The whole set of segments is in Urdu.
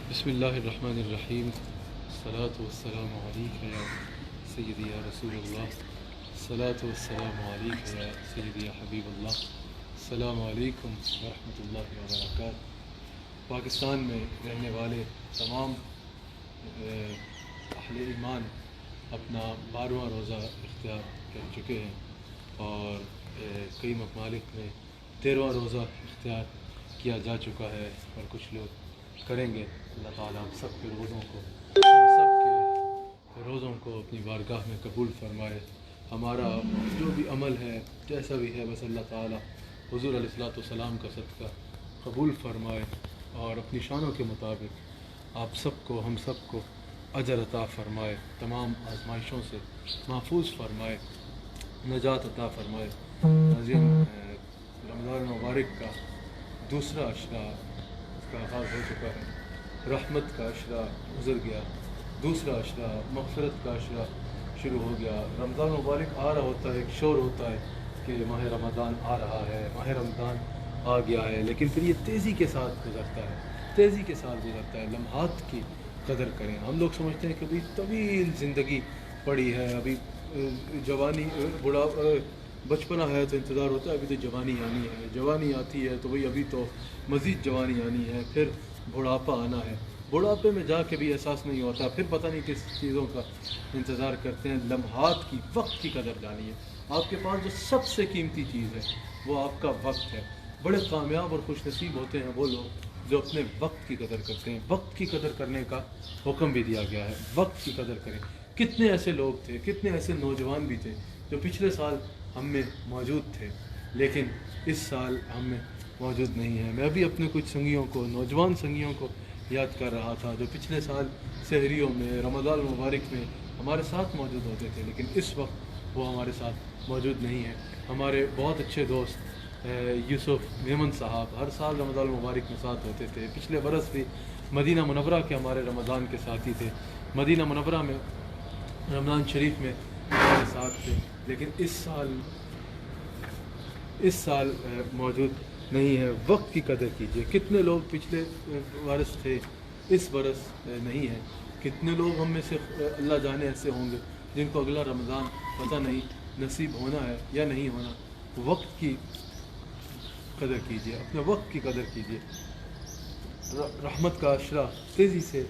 بسم اللہ الرحمن الرحیم الصلاۃ والسلام علیک یا سیدی یا رسول اللہ الصلاۃ والسلام علیک یا سیدی یا حبیب اللہ السلام علیکم ورحمۃ اللہ وبرکاتہ۔ پاکستان میں رہنے والے تمام اہل ایمان اپنا 12واں روزہ اختیار کر چکے ہیں اور کئی ممالک میں 13واں روزہ اختیار کیا جا چکا ہے اور کچھ لوگ کریں گے۔ اللہ تعالیٰ ہم سب کے روزوں کو اپنی بارگاہ میں قبول فرمائے۔ ہمارا جو بھی عمل ہے جیسا بھی ہے بس اللہ تعالیٰ حضور علیہ الصلوۃ والسلام کا صدقہ قبول فرمائے اور اپنی شانوں کے مطابق آپ سب کو ہم سب کو اجر عطا فرمائے، تمام آزمائشوں سے محفوظ فرمائے، نجات عطا فرمائے۔ عظیم رمضان مبارک کا دوسرا عشرہ کا آغاز ہو چکا ہے، رحمت کا عشرہ گزر گیا، دوسرا عشرہ مغفرت کا عشرہ شروع ہو گیا۔ رمضان مبارک آ رہا ہوتا ہے، ایک شور ہوتا ہے کہ ماہ رمضان آ رہا ہے، ماہ رمضان آ گیا ہے، لیکن پھر یہ تیزی کے ساتھ گزرتا ہے، لمحات کی قدر کریں۔ ہم لوگ سمجھتے ہیں کہ ابھی طویل زندگی پڑی ہے، ابھی جوانی بچپنا ہے تو انتظار ہوتا ہے ابھی تو جوانی آنی ہے، جوانی آتی ہے تو ابھی تو مزید جوانی آنی ہے، پھر بڑھاپا آنا ہے، بڑھاپے میں جا کے بھی احساس نہیں ہوتا، پھر پتہ نہیں کس چیزوں کا انتظار کرتے ہیں۔ لمحات کی، وقت کی قدر جانیے۔ آپ کے پاس جو سب سے قیمتی چیز ہے وہ آپ کا وقت ہے۔ بڑے کامیاب اور خوش نصیب ہوتے ہیں وہ لوگ جو اپنے وقت کی قدر کرتے ہیں۔ وقت کی قدر کرنے کا حکم بھی دیا گیا ہے، وقت کی قدر کریں۔ کتنے ایسے لوگ تھے، کتنے ایسے نوجوان بھی تھے جو پچھلے سال ہم میں موجود تھے لیکن اس سال ہم میں موجود نہیں ہیں۔ میں بھی اپنے کچھ سنگیوں کو، نوجوان سنگیوں کو یاد کر رہا تھا جو پچھلے سال سحریوں میں، رمضان المبارک میں ہمارے ساتھ موجود ہوتے تھے لیکن اس وقت وہ ہمارے ساتھ موجود نہیں ہیں۔ ہمارے بہت اچھے دوست یوسف میمن صاحب ہر سال رمضان المبارک میں ساتھ ہوتے تھے، پچھلے برس بھی مدینہ منورہ کے ہمارے رمضان کے ساتھی تھے، مدینہ منورہ میں رمضان شریف میں ہمارے ساتھ تھے، لیکن اس سال موجود نہیں ہے۔ وقت کی قدر کیجیے۔ کتنے لوگ پچھلے برس تھے، اس برس نہیں ہیں۔ کتنے لوگ ہم میں سے اللہ جانے ایسے ہوں گے جن کو اگلا رمضان پتہ نہیں نصیب ہونا ہے یا نہیں ہونا۔ وقت کی قدر کیجیے، اپنے وقت کی قدر کیجیے۔ رحمت کا عشرہ تیزی سے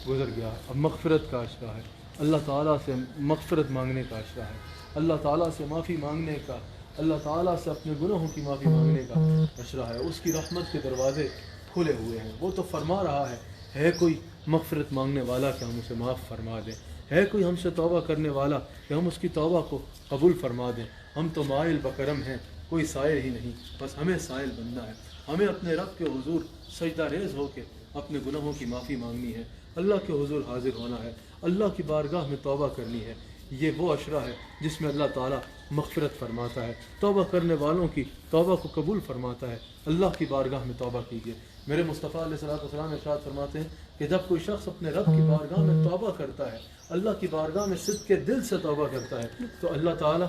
گزر گیا، اب مغفرت کا عشرہ ہے۔ اللہ تعالیٰ سے مغفرت مانگنے کا عشرہ ہے، اللہ تعالیٰ سے معافی مانگنے کا، اللہ تعالیٰ سے اپنے گناہوں کی معافی مانگنے کا عشرہ ہے۔ اس کی رحمت کے دروازے کھلے ہوئے ہیں، وہ تو فرما رہا ہے کوئی مغفرت مانگنے والا کہ ہم اسے معاف فرما دیں، ہے کوئی ہم سے توبہ کرنے والا کہ ہم اس کی توبہ کو قبول فرما دیں۔ ہم تو مائل بکرم ہیں، کوئی سائل ہی نہیں، بس ہمیں سائل بننا ہے، ہمیں اپنے رب کے حضور سجدہ ریز ہو کے اپنے گناہوں کی معافی مانگنی ہے، اللہ کے حضور حاضر ہونا ہے، اللہ کی بارگاہ میں توبہ کرنی ہے۔ یہ وہ عشرہ ہے جس میں اللہ تعالیٰ مغفرت فرماتا ہے، توبہ کرنے والوں کی توبہ کو قبول فرماتا ہے۔ اللہ کی بارگاہ میں توبہ کیجیے۔ میرے مصطفیٰ علیہ الصلوۃ والسلام ارشاد فرماتے ہیں کہ جب کوئی شخص اپنے رب کی بارگاہ میں توبہ کرتا ہے، اللہ کی بارگاہ میں صدق دل سے توبہ کرتا ہے تو اللہ تعالیٰ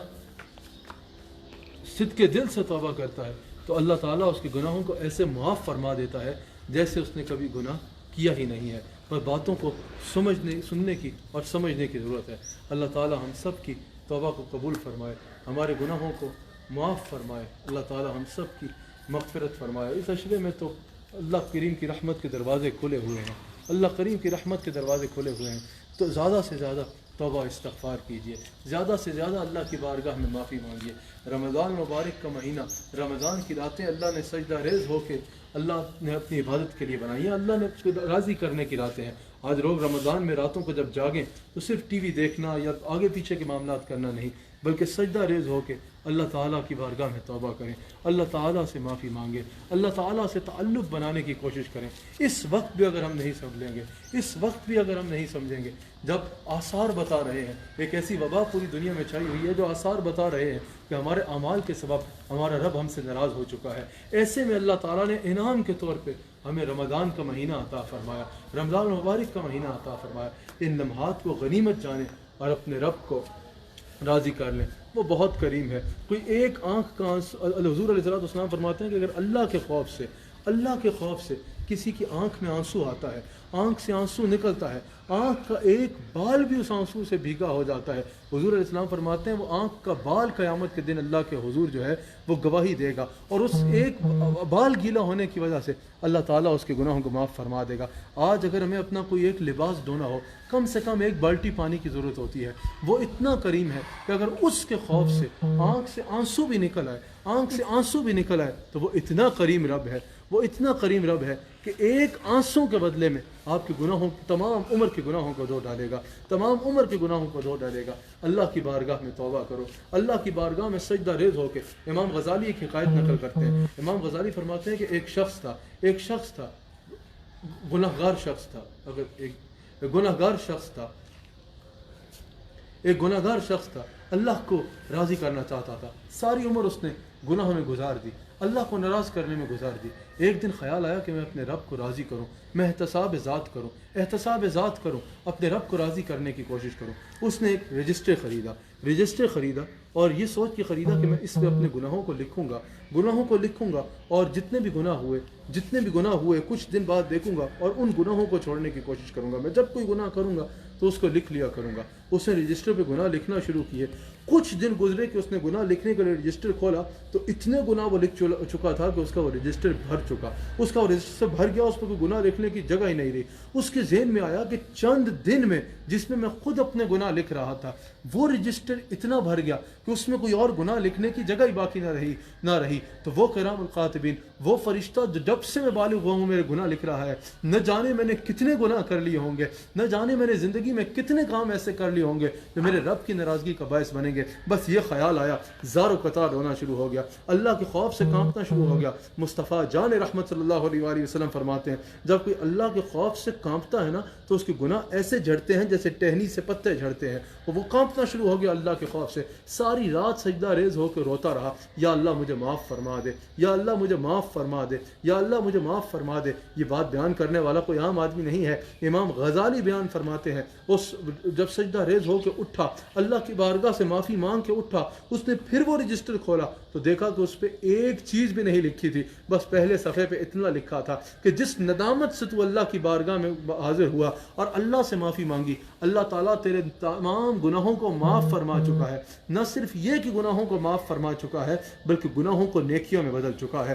صدق دل سے توبہ کرتا ہے تو اللہ تعالیٰ اس کے گناہوں کو ایسے معاف فرما دیتا ہے جیسے اس نے کبھی گناہ کیا ہی نہیں ہے۔ پر باتوں کو سننے کی اور سمجھنے کی ضرورت ہے۔ اللہ تعالیٰ ہم سب کی توبہ کو قبول فرمائے، ہمارے گناہوں کو معاف فرمائے، اللہ تعالیٰ ہم سب کی مغفرت فرمائے۔ اس عشرے میں تو اللہ کریم کی رحمت کے دروازے کھلے ہوئے ہیں، اللہ کریم کی رحمت کے دروازے کھلے ہوئے ہیں، تو زیادہ سے زیادہ توبہ استغفار کیجیے، زیادہ سے زیادہ اللہ کی بارگاہ میں معافی مانگیے۔ رمضان مبارک کا مہینہ، رمضان کی راتیں اللہ نے سجدہ ریز ہو کے اللہ نے اپنی عبادت کے لیے بنائی ہیں، اللہ نے راضی کرنے کی راتیں ہیں۔ آج لوگ رمضان میں راتوں کو جب جاگیں تو صرف ٹی وی دیکھنا یا آگے پیچھے کے معاملات کرنا نہیں بلکہ سجدہ ریز ہو کے اللہ تعالیٰ کی بارگاہ میں توبہ کریں، اللہ تعالیٰ سے معافی مانگیں، اللہ تعالیٰ سے تعلق بنانے کی کوشش کریں۔ اس وقت بھی اگر ہم نہیں سمجھیں گے، اس وقت بھی اگر ہم نہیں سمجھیں گے جب آثار بتا رہے ہیں، ایک ایسی وبا پوری دنیا میں چھائی ہوئی ہے جو آثار بتا رہے ہیں کہ ہمارے اعمال کے سبب ہمارا رب ہم سے ناراض ہو چکا ہے، ایسے میں اللہ تعالیٰ نے انعام کے طور پہ ہمیں رمضان کا مہینہ عطا فرمایا، رمضان مبارک کا مہینہ عطا فرمایا۔ ان لمحات کو غنیمت جانیں اور اپنے رب کو راضی کر لیں، وہ بہت کریم ہے۔ کوئی ایک آنکھ کا حضور علیہ الصلوۃ والسلام فرماتے ہیں کہ اگر اللہ کے خوف سے کسی کی آنکھ میں آنسو آتا ہے، آنکھ سے آنسو نکلتا ہے، آنکھ کا ایک بال بھی اس آنسو سے بھیگا ہو جاتا ہے، حضور علیہ السلام فرماتے ہیں وہ آنکھ کا بال قیامت کے دن اللہ کے حضور جو ہے وہ گواہی دے گا، اور اس ایک بال گیلا ہونے کی وجہ سے اللہ تعالیٰ اس کے گناہوں کو معاف فرما دے گا۔ آج اگر ہمیں اپنا کوئی ایک لباس دھونا ہو، کم سے کم ایک بالٹی پانی کی ضرورت ہوتی ہے، وہ اتنا کریم ہے کہ اگر اس کے خوف سے آنکھ سے آنسو بھی نکل آئے، آنکھ سے آنسو بھی نکل آئے، تو وہ اتنا کریم رب ہے، وہ اتنا کریم رب ہے کہ ایک آنسو کے بدلے میں آپ کے گناہوں، تمام عمر کے گناہوں کو دھو ڈالے گا، تمام عمر کے گناہوں کو دھو ڈالے گا۔ اللہ کی بارگاہ میں توبہ کرو، اللہ کی بارگاہ میں سجدہ ریز ہو کے۔ امام غزالی ایک حکایت نقل کرتے ہیں، امام غزالی فرماتے ہیں کہ ایک شخص تھا گناہگار شخص تھا، ایک گناہگار شخص تھا، اللہ کو راضی کرنا چاہتا تھا، ساری عمر اس نے گناہوں میں گزار دی، اللہ کو ناراض کرنے میں گزار دی۔ ایک دن خیال آیا کہ میں اپنے رب کو راضی کروں، میں احتساب ذات کروں، اپنے رب کو راضی کرنے کی کوشش کروں۔ اس نے ایک رجسٹر خریدا اور یہ سوچ کے خریدا کہ میں اس پہ اپنے گناہوں کو لکھوں گا اور جتنے بھی گناہ ہوئے کچھ دن بعد دیکھوں گا اور ان گناہوں کو چھوڑنے کی کوشش کروں گا۔ میں جب کوئی گناہ کروں گا تو اس کو لکھ لیا کروں گا۔ اس نے رجسٹر پہ گناہ لکھنا شروع کیے۔ کچھ دن گزرے کہ اس نے گناہ لکھنے کے لیے رجسٹر کھولا تو اتنے گناہ وہ لکھ چکا تھا کہ اس کا وہ رجسٹر بھر گیا، اس پہ کوئی گناہ لکھنے کی جگہ ہی نہیں رہی۔ اس کے ذہن میں آیا کہ چند دن میں جس میں خود اپنے گناہ لکھ رہا تھا، وہ رجسٹر اتنا بھر گیا کہ اس میں کوئی اور گناہ لکھنے کی جگہ ہی باقی نہ رہی۔ تو وہ کرام القاتبین، وہ فرشتہ جو جب سے میں بالغ ہوا ہوں میرے گناہ لکھ رہا ہے، نہ جانے میں نے کتنے گناہ کر لیے ہوں گے، نہ جانے میں نے زندگی میں کتنے کام ایسے کر لیے ہوں گے جو میرے رب کی ناراضگی کا باعث بنیں گے۔ بس یہ خیال آیا، زار و قطار ہونا شروع ہو گیا، اللہ کے خوف سے کانپنا شروع ہو گیا۔ مصطفیٰ جان رحمت صلی اللہ علیہ وآلہ وسلم فرماتے ہیں جب کوئی اللہ کے خوف سے کانپتا ہے نا تو اس کے گناہ ایسے جھڑتے ہیں جیسے ٹہنی سے پتے جھڑتے ہیں، اور وہ کانپنا شروع ہو گیا اللہ کے خوف سے۔ ساری رات سجدہ ریز ہو کے روتا رہا، یا اللہ مجھے معاف فرما دے، یا اللہ مجھے معاف فرما دے، یا اللہ مجھے معاف فرما دے۔ یہ بات بیان کرنے والا کوئی عام آدمی نہیں ہے، امام غزالی بیان فرماتے ہیں جب سجدہ ریز ہو کے اٹھا، اللہ کی بارگاہ سے معافی مانگ کے اٹھا، اس نے پھر وہ رجسٹر کھولا تو دیکھا کہ اس پہ ایک چیز بھی نہیں لکھی تھی، بس پہلے صفحے پہ اتنا لکھا تھا کہ جس ندامت سے تو اللہ کی بارگاہ میں حاضر ہوا اور اللہ سے معافی مانگی، اللہ تعالیٰ تیرے تمام گناہوں کو معاف فرما چکا ہے۔ نہ صرف یہ کہ گناہوں کو معاف فرما چکا ہے بلکہ گناہوں کو نیکیوں میں بدل چکا ہے۔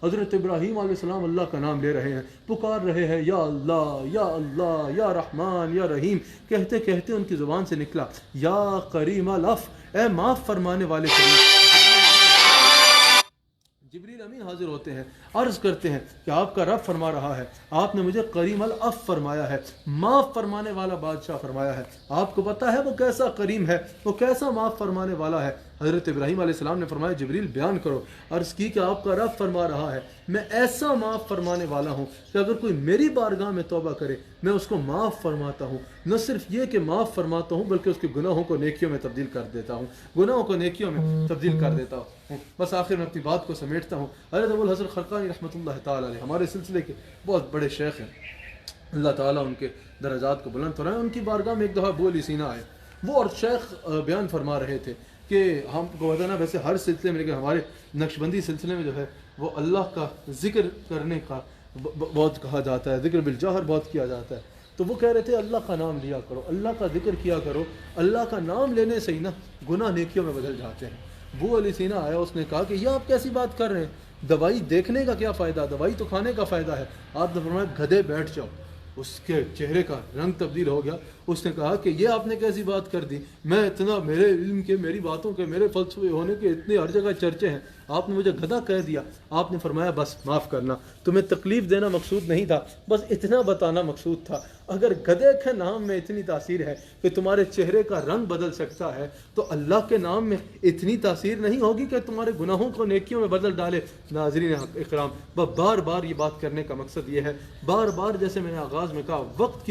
حضرت ابراہیم علیہ السلام اللہ کا نام لے رہے ہیں، پکار رہے ہیں یا اللہ یا اللہ یا رحمان یا رحیم، کہتے کہتے ان کی زبان سے نکلا یا کریم العفو، اے معاف فرمانے والے کریم۔ جبریل امین حاضر ہوتے ہیں، عرض کرتے ہیں کہ آپ کا رب فرما رہا ہے، آپ نے مجھے کریم العفو فرمایا ہے، معاف فرمانے والا بادشاہ فرمایا ہے۔ آپ کو پتہ ہے وہ کیسا کریم ہے، وہ کیسا معاف فرمانے والا ہے۔ حضرت ابراہیم علیہ السلام نے فرمایا جبریل بیان کرو۔ عرض کی کہ آپ کا رب فرما رہا ہے میں ایسا معاف فرمانے والا ہوں کہ اگر کوئی میری بارگاہ میں توبہ کرے میں اس کو معاف فرماتا ہوں، نہ صرف یہ کہ معاف فرماتا ہوں بلکہ اس کے گناہوں کو نیکیوں میں تبدیل کر دیتا ہوں، بس آخر میں اپنی بات کو سمیٹتا ہوں۔ حضرت ابو الحسن خرقانی رحمۃ اللہ تعالیٰ علیہ ہمارے سلسلے کے بہت بڑے شیخ ہیں، اللہ تعالیٰ ان کے درجات کو بلند فرمائے۔ ان کی بارگاہ میں ایک دفعہ ابو علی سینا آئے، وہ اور شیخ بیان فرما رہے تھے کہ ہم کو بتانا ویسے ہر سلسلے میں، لیکن ہمارے نقشبندی سلسلے میں جو ہے وہ اللہ کا ذکر کرنے کا بہت کہا جاتا ہے، ذکر بالجہر بہت کیا جاتا ہے۔ تو وہ کہہ رہے تھے اللہ کا نام لیا کرو، اللہ کا ذکر کیا کرو، اللہ کا نام لینے سے ہی نا گناہ نیکیوں میں بدل جاتے ہیں۔ ابو علی سینا آیا، اس نے کہا کہ یہ آپ کیسی بات کر رہے ہیں، دوائی دیکھنے کا کیا فائدہ، دوائی تو کھانے کا فائدہ ہے۔ آپ نے فرمایا گدھے بیٹھ جاؤ۔ اس کے چہرے کا رنگ تبدیل ہو گیا، اس نے کہا کہ یہ آپ نے کیسی بات کر دی، میں اتنا میرے علم کے، میری باتوں کے، میرے فلسفے ہونے کے اتنے ہر جگہ چرچے ہیں، آپ نے مجھے گدھا کہہ دیا۔ آپ نے فرمایا بس معاف کرنا، تمہیں تکلیف دینا مقصود نہیں تھا، بس اتنا بتانا مقصود تھا۔ اگر گدھے کے نام میں اتنی تاثیر ہے کہ تمہارے چہرے کا رنگ بدل سکتا ہے تو اللہ کے نام میں اتنی تاثیر نہیں ہوگی کہ تمہارے گناہوں کو نیکیوں میں بدل ڈالے۔ ناظرین اکرام، بار بار یہ بات کرنے کا مقصد یہ ہے، بار بار جیسے میں نے آغاز میں کہا وقت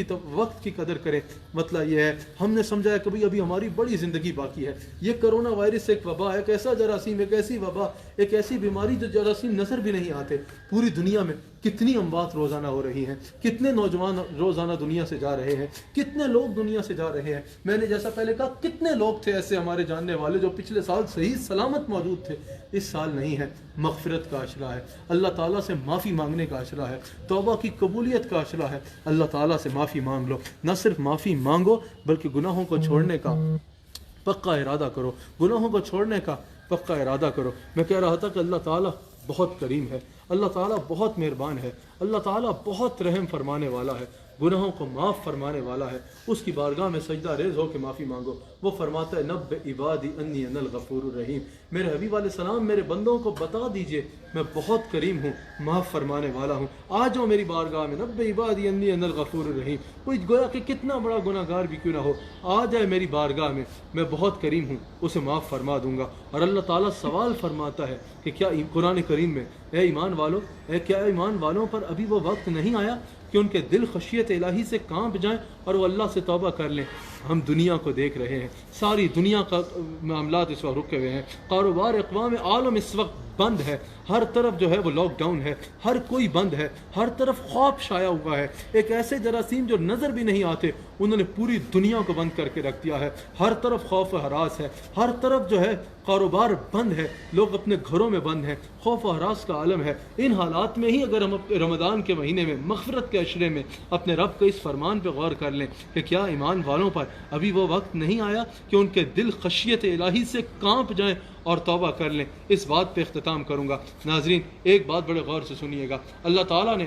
کی قدر کریں۔ مسئلہ یہ ہے ہم نے سمجھا ہے کہ ابھی ہماری بڑی زندگی باقی ہے، یہ کرونا وائرس ایک وبا، ایک ایسا جراثیم، ایک ایسی وبا، ایک ایسی بیماری جو جراثیم نظر بھی نہیں آتے، پوری دنیا میں کتنی اموات روزانہ ہو رہی ہیں، کتنے نوجوان روزانہ دنیا سے جا رہے ہیں، کتنے لوگ دنیا سے جا رہے ہیں۔ میں نے جیسا پہلے کہا کتنے لوگ تھے ایسے ہمارے جاننے والے جو پچھلے سال صحیح سلامت موجود تھے، اس سال نہیں ہے۔ مغفرت کا عشرہ ہے، اللہ تعالیٰ سے معافی مانگنے کا عشرہ ہے، توبہ کی قبولیت کا عشرہ ہے۔ اللہ تعالیٰ سے معافی مانگ لو، نہ صرف معافی مانگو بلکہ گناہوں کو چھوڑنے کا پکا ارادہ کرو، گناہوں کو چھوڑنے کا پکا ارادہ کرو۔ میں کہہ رہا تھا کہ اللہ تعالیٰ بہت کریم ہے، اللہ تعالیٰ بہت مہربان ہے، اللہ تعالیٰ بہت رحم فرمانے والا ہے، گناہوں کو معاف فرمانے والا ہے۔ اس کی بارگاہ میں سجدہ ریز ہو کے معافی مانگو۔ وہ فرماتا ہے نب عبادی انی انا الغفور الرحیم، میرے حبیب علیہ السلام میرے بندوں کو بتا دیجئے میں بہت کریم ہوں، معاف فرمانے والا ہوں، آ جاؤ میری بارگاہ میں، نب عبادی انی انا الغفور الرحیم۔ کوئی گویا کہ کتنا بڑا گناہ گار بھی کیوں نہ ہو، آ جائے میری بارگاہ میں بہت کریم ہوں، اسے معاف فرما دوں گا۔ اور اللہ تعالیٰ سوال فرماتا ہے کہ کیا قرآن کریم میں اے ایمان والو، کیا ایمان والوں پر ابھی وہ وقت نہیں آیا کہ ان کے دل خشیت الہی سے کانپ جائیں اور وہ اللہ سے توبہ کر لیں۔ ہم دنیا کو دیکھ رہے ہیں، ساری دنیا کا معاملات اس وقت رکے ہوئے ہیں، کاروبار اقوام عالم اس وقت بند ہے، ہر طرف جو ہے وہ لاک ڈاؤن ہے، ہر کوئی بند ہے، ہر طرف خوف چھایا ہوا ہے۔ ایک ایسے جراثیم جو نظر بھی نہیں آتے انہوں نے پوری دنیا کو بند کر کے رکھ دیا ہے، ہر طرف خوف و ہراس ہے، ہر طرف جو ہے کاروبار بند ہے، لوگ اپنے گھروں میں بند ہیں، خوف و ہراس کا عالم ہے۔ ان حالات میں ہی اگر ہم رمضان کے مہینے میں مغفرت کے عشرے میں اپنے رب کے اس فرمان پہ غور کر لیں کہ کیا ایمان والوں پر ابھی وہ وقت نہیں آیا کہ ان کے دل خشیت الہی سے کانپ جائیں اور توبہ کر لیں۔ اس بات پہ اختتام کروں گا۔ ناظرین ایک بات بڑے غور سے سنیے گا، اللہ تعالیٰ نے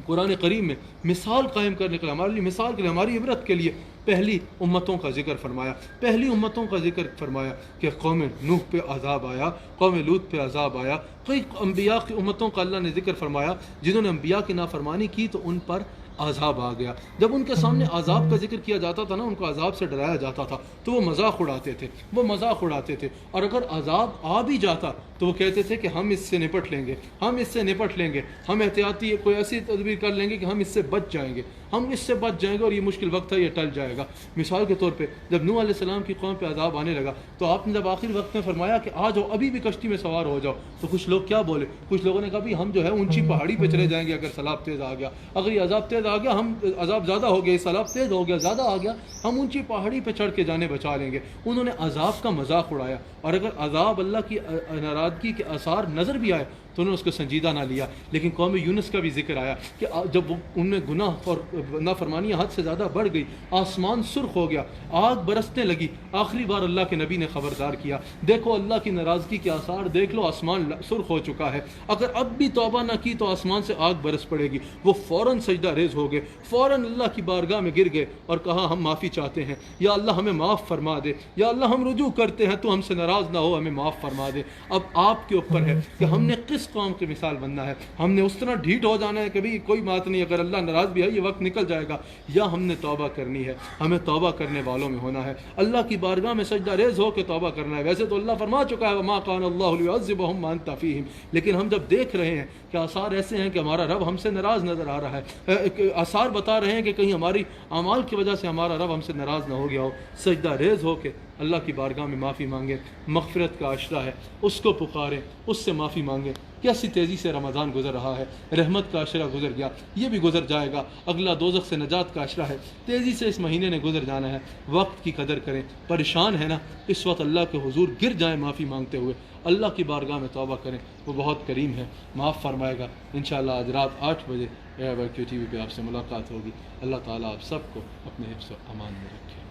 قرآن کریم میں مثال قائم کرنے کے لیے، ہمارے لیے مثال کے لیے، ہماری عبرت کے لیے پہلی امتوں کا ذکر فرمایا، پہلی امتوں کا ذکر فرمایا کہ قوم نوح پہ عذاب آیا، قوم لوط پہ عذاب آیا۔ کئی انبیاء کی امتوں کا اللہ نے ذکر فرمایا جنہوں نے انبیاء کی نافرمانی کی تو ان پر عذاب آ گیا۔ جب ان کے سامنے عذاب کا ذکر کیا جاتا تھا نا، ان کو عذاب سے ڈرایا جاتا تھا تو وہ مذاق اڑاتے تھے، وہ مذاق اڑاتے تھے، اور اگر عذاب آ بھی جاتا تو وہ کہتے تھے کہ ہم اس سے نپٹ لیں گے، ہم اس سے نپٹ لیں گے، ہم احتیاطی کوئی ایسی تدبیر کر لیں گے کہ ہم اس سے بچ جائیں گے، ہم اس سے بچ جائیں گے اور یہ مشکل وقت ہے، یہ ٹل جائے گا۔ مثال کے طور پہ جب نوح علیہ السلام کی قوم پہ عذاب آنے لگا تو آپ نے جب آخری وقت میں فرمایا کہ آ جاؤ ابھی بھی کشتی میں سوار ہو جاؤ، تو کچھ لوگ کیا بولے، کچھ لوگوں نے کہا بھی ہم جو ہے اونچی پہاڑی پہ چلے جائیں گے اگر سیلاب تیز آ گیا، اگر یہ عذاب تیز آ گیا، ہم عذاب زیادہ ہو گیا، یہ سیلاب تیز ہو گیا، زیادہ آ گیا، ہم اونچی پہاڑی پہ چڑھ کے جانے بچا لیں گے۔ انہوں نے عذاب کا مذاق اڑایا، اور اگر عذاب اللہ کی ناراضگی کے آثار نظر بھی آئے تو انہوں نے اس کو سنجیدہ نہ لیا۔ لیکن قوم یونس کا بھی ذکر آیا کہ جب ان میں گناہ اور نافرمانیاں حد سے زیادہ بڑھ گئی، آسمان سرخ ہو گیا، آگ برسنے لگی، آخری بار اللہ کے نبی نے خبردار کیا، دیکھو اللہ کی ناراضگی کے آثار دیکھ لو، آسمان سرخ ہو چکا ہے، اگر اب بھی توبہ نہ کی تو آسمان سے آگ برس پڑے گی۔ وہ فوراً سجدہ ریز ہو گئے، فوراً اللہ کی بارگاہ میں گر گئے اور کہا ہم معافی چاہتے ہیں، یا اللہ ہمیں معاف فرما دے، یا اللہ ہم رجوع کرتے ہیں، تو ہم سے ناراض نہ ہو، ہمیں معاف فرما دے۔ اب آپ کے اوپر ہے کہ ہم نے کس قوم کی مثال بننا ہے، ہم نے اس طرح ڈھیٹ ہو جانا ہے کہ بھئی کوئی بات نہیں، اگر اللہ ناراض بھی ہے یہ وقت نکل جائے گا، یا ہم نے توبہ کرنی ہے، ہمیں توبہ کرنے والوں میں ہونا ہے، اللہ کی بارگاہ میں سجدہ ریز ہو کے توبہ کرنا ہے۔ ویسے تو اللہ فرما چکا ہے وما کان اللہ لیعذبہم وانت فیہم، لیکن ہم جب دیکھ رہے ہیں کہ آثار ایسے ہیں کہ ہمارا رب ہم سے ناراض نظر آ رہا ہے، آثار بتا رہے ہیں کہ کہیں ہماری اعمال کی وجہ سے ہمارا رب ہم سے ناراض نہ ہو گیا ہو، سجدہ ریز ہو کے اللہ کی بارگاہ میں معافی مانگیں۔ مغفرت کا عشرہ ہے، اس کو پکاریں، اس سے معافی مانگیں۔ کیسی تیزی سے رمضان گزر رہا ہے، رحمت کا عشرہ گزر گیا، یہ بھی گزر جائے گا، اگلا دوزخ سے نجات کا عشرہ ہے، تیزی سے اس مہینے نے گزر جانا ہے، وقت کی قدر کریں۔ پریشان ہے نا، اس وقت اللہ کے حضور گر جائیں معافی مانگتے ہوئے، اللہ کی بارگاہ میں توبہ کریں، وہ بہت کریم ہے، معاف فرمائے گا۔ انشاءاللہ آج رات 8 بجے AIRQ TV پہ آپ سے ملاقات ہوگی۔ اللہ تعالیٰ آپ سب کو اپنے حفظ و امان میں رکھے۔